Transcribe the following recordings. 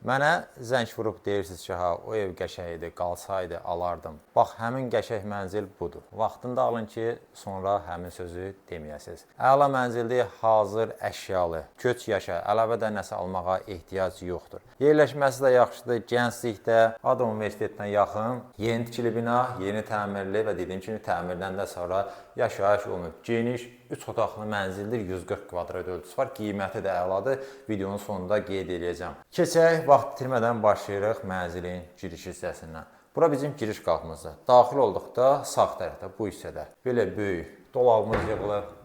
Mənə zəng vurub deyirsiniz ki, ha, o ev qəşəng idi, qalsaydı alardım. Bax, həmin qəşəng mənzil budur. Vaxtında alın ki, sonra həmin sözü deməyəsiniz. Əla mənzildir, hazır əşyalı, köç yaşa, əlavədən nəsə almağa ehtiyac yoxdur. Yerləşməsi də yaxşıdır, gənclikdə, Ada Universitetinə yaxın, yeni tikili bina, yeni təmirli və dediyim kimi təmirdən də sonra yaşayış olunub. Geniş, 3 otaqlı mənzildir, 140 kvadrat ölçüsü var, qiyməti də əladır. Videonun sonunda qeyd edəcəm. Keçək, vaxt itirmədən başlayırıq mənzilin giriş hissəsindən. Bura bizim giriş qapımızdır. Daxil olduqda sağ tərəfdə, bu hissədə belə böyük dolabımız yığılıb.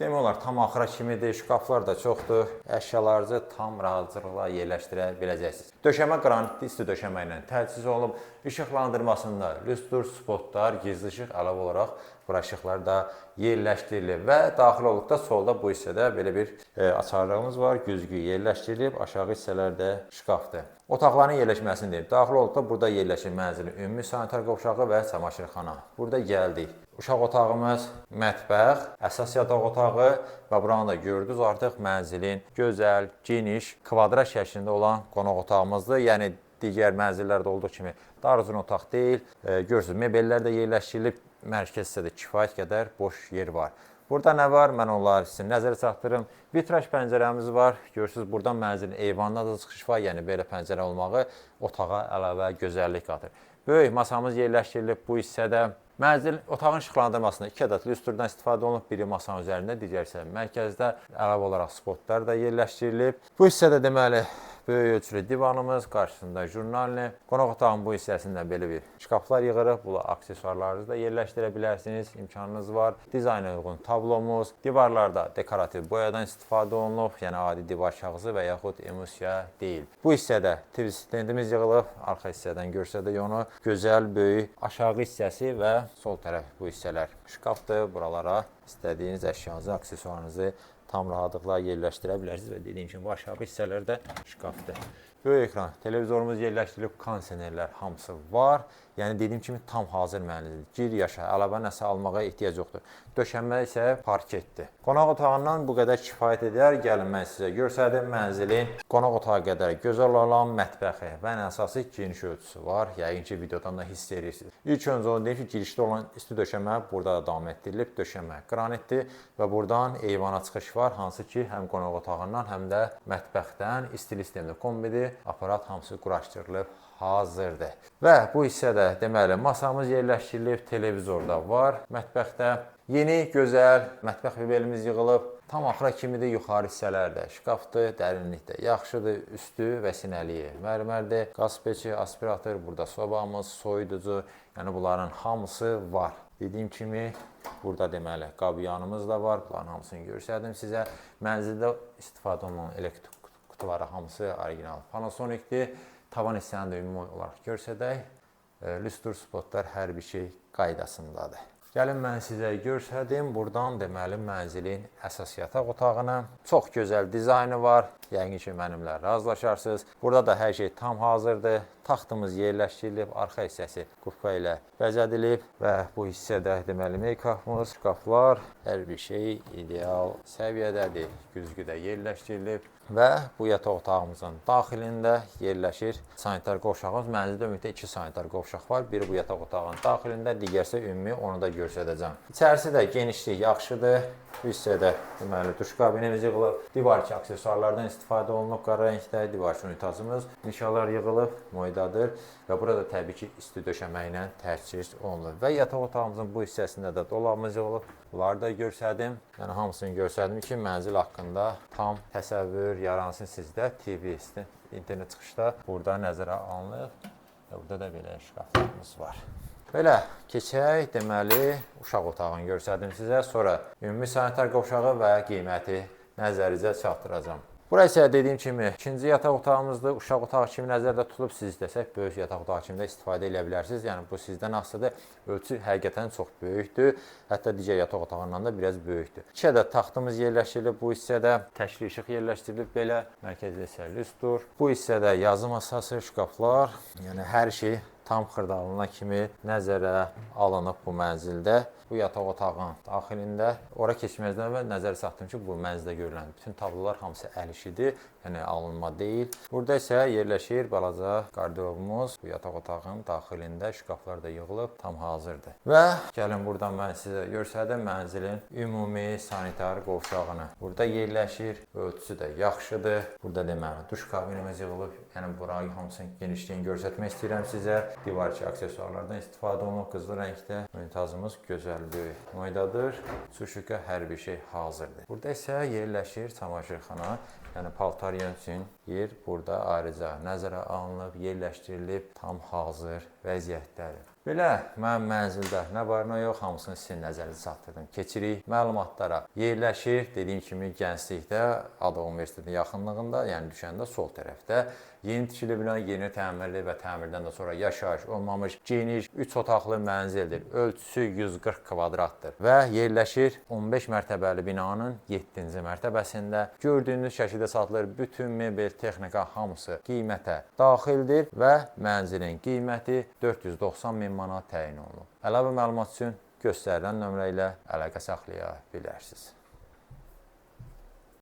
Demək olar, tam axıra kimidir, şkaflar da çoxdur. Əşyalarınızı tam rahatlıqla yerləşdirə biləcəksiniz. Döşəmə qranitli isti döşəmə ilə təchiz olunub. İşıqlandırmasında lüstr, spotlar, gizli işıq əlavə olaraq bura işıqlar da yerləşdirilib. Və daxil olduqda solda bu hissədə belə bir açarlığımız var. Güzgü yerləşdirilib, aşağı hissələrdə şkafdır. Otaqların yerləşməsini deyim. Daxil olduqda burada yerləşir mənzilin ümumi sanitar qovşağı və çamaşırxana. Burada gəldik. Uşaq otağımız, mətbəx, əsas yataq otağı və buranı da gördünüz artıq mənzilin gözəl, geniş, kvadrat şəklində olan qonaq otağımızdır. Yəni digər mənzillərdə olduğu kimi dar uzun otaq deyil. Görürsünüz, mebellər də yerləşdirilib, mərkəz hissədə kifayət qədər boş yer var. Burada nə var? Mən onları sizin nəzərə çatdırım. Vitraj pəncərəmiz var. Görürsünüz, buradan mənzilin eyvanına da çıxış var. Yəni belə pəncərə olmağı otağa əlavə gözəllik qatır. Böyük masamız yerləşdirilib bu hissədə. Mənzil otağın işıqlandırmasında 2 ədəd lüstrdən istifadə olunub, biri masanın üzərində, digər isə mərkəzdə əlavə olaraq spotlar da yerləşdirilib. Bu hissədə deməli böyük ölçülü divanımız, qarşısında jurnalni. Qonaq otağın bu hissəsində belə bir şkaflar yığırıq. Bula aksesuarlarınızı da yerləşdirə bilərsiniz, imkanınız var. Dizayna uyğun tablomuz, divarlarda dekorativ boyadan istifadə olunub, yəni adi divar kağızı və yaxud emulsiya deyil. Bu hissədə TV stendimiz yığılıb, arxa hissədən görsədik onu. Gözəl, böyük aşağı hissəsi və sol tərəf bu hissələr şkafdır. Buralara istədiyiniz əşyanızı, aksesuarınızı tam rahatlıqla yerləşdirə bilərsiniz və dediyim kimi bu aşağı hissələrdə şkafdır. Böyük ekran, televizorumuz yerləşdirilib, kondisionerlər hamısı var. Yəni dediyim kimi tam hazır mənzildir. Gir yaşa, əlavə nəsə almağa ehtiyac yoxdur. Döşənmə isə parketdir. Qonaq otağından bu qədər kifayət edər. Gəlin mən sizə göstərdim mənzilin qonaq otağı qədər gözəl olan mətbəxi və ən əsası geniş ölçüsü var. Yəqin ki videodan da hiss edirsiniz. İlk öncə onu deyim ki, girişdə olan isti döşəmə burada da davam etdirilib. Döşəmə qranitdir və buradan eyvana çıxış var, hansı ki həm qonaq otağından, həm də mətbəxdən istili sistemli kombidir. Aparat hamısı quraşdırılıb, hazırdır. Və bu hissədə deməli masamız yerləşdirilib, televizor da var mətbəxdə. Yeni, gözəl mətbəx mebelimiz yığılıb. Tam axıra kimidir, yuxarı hissələrdə şkafdır, dərinlikdə yaxşıdır, üstü və sinəliyi mərmərdir. Qaz peçi, aspirator, burada sobamız, soyuducu, yəni bunların hamısı var. Dediyim kimi burada deməli qabyanımız da var. Bunların hamısını göstərdim sizə. Mənzildə istifadə olunan elektrik qutuları hamısı orijinal Panasonicdir. Tavan hissəni də ümumi olaraq görsədək, lüstr spotlar hər bir şey qaydasındadır. Gəlin mən sizə göstərdim. Buradan deməli mənzilin əsas yataq otağına. Çox gözəl dizaynı var. Yəqin ki mənimlə razılaşarsınız. Burada da hər şey tam hazırdır. Taxtımız yerləşdirilib, arxa hissəsi qupqa ilə bəzədilib və bu hissədə deməli meykapımız, şkaflar, hər bir şey ideal səviyyədədir. Güzgü də yerləşdirilib və bu yataq otağımızın daxilində yerləşir sanitar qovşağımız. Mənzildə ümumiyyətlə 2 sanitar qovşaq var. Biri bu yataq otağının daxilində, digərsə ümumi, onu da göstərəcəm. İçərisi də genişlik yaxşıdır. Bu hissədə deməli duş kabinimiz yığılıb, divar aksesuarlardan istifadə olunub, qara rəngdə divar unitazımız, nişalar yığılıb, moydadır və burada təbii ki isti döşəmə ilə təchiz olunub və yataq otağımızın bu hissəsində də dolabımız yığılıb. Bunları da göstərdim. Yəni hamısını göstərdim ki, mənzil haqqında tam təsəvvür yaransın sizdə. TV, internet çıxışda burada nəzərə alınıb və burada da belə şkaflarımız var. Belə keçək, deməli uşaq otağını göstərdim sizə, sonra ümumi sanitar qovşağı və qiyməti nəzərinizə çatdıracağam. Bura isə dediyim kimi ikinci yataq otağımızdır. Uşaq otağı kimi nəzərdə tutulub, siz istəsək böyük yataq otağı kimi də istifadə edə bilərsiniz. Yəni bu sizdən asılıdır. Ölçü həqiqətən çox böyükdür. Hətta digər yataq otağından da biraz böyükdür. 2 ədəd taxtımız yerləşdirilib bu hissədə. Təkli işıq yerləşdirilib belə. Mərkəzdə isə lüstr. Bu hissədə yazı masası, şkaflar, yəni hər şey tam xırdalana kimi nəzərə alınıb bu mənzildə. Bu yataq otağın daxilində. Ora keçməzdən əvvəl nəzərə çatdım ki, bu mənzildə görülən bütün tablolar hamısı əl işidir, yəni alınma deyil. Burada isə yerləşir balaca qardırobumuz. Bu yataq otağın daxilində şkaflar da yığılıb, tam hazırdır. Və gəlin buradan mən sizə göstərdim mənzilin ümumi sanitar qovşağını. Burada yerləşir, ölçüsü də yaxşıdır. Burada deməli duş kabinimiz yığılıb. Yəni burayı hamısının genişliyini göstərmək istəyirəm sizə. Divarçı aksesuarlardan istifadə olunub, qızıl rəngdə. Unitazımız gözəl böyük boydadır. Suşika hər bir şey hazırdır. Burada isə yerləşir çamaşırxana. Yəni paltar yuyun üçün yer burada ayrıca nəzərə alınıb, yerləşdirilib, tam hazır vəziyyətdədir. Belə mənim mənzildə nə var, nə yox, hamısını sizin nəzərinizə çatdırdım. Keçirik məlumatlara. Yerləşir, dediyim kimi, Gənclikdə, Ada Universitetinin yaxınlığında, yəni düşəndə sol tərəfdə. Yeni tikili bina, yeni təmirli və təmirdən də sonra yaşayış olmamış geniş 3 otaqlı mənzildir. Ölçüsü 140 kvadratdır və yerləşir 15 mərtəbəli binanın 7-ci mərtəbəsində. Gördüyünüz şəkildə satılır bütün mebel, texnika hamısı qiymətə daxildir və mənzilin qiyməti 490 min manat təyin olunub. Əlavə məlumat üçün göstərilən nömrə ilə əlaqə saxlaya bilərsiniz.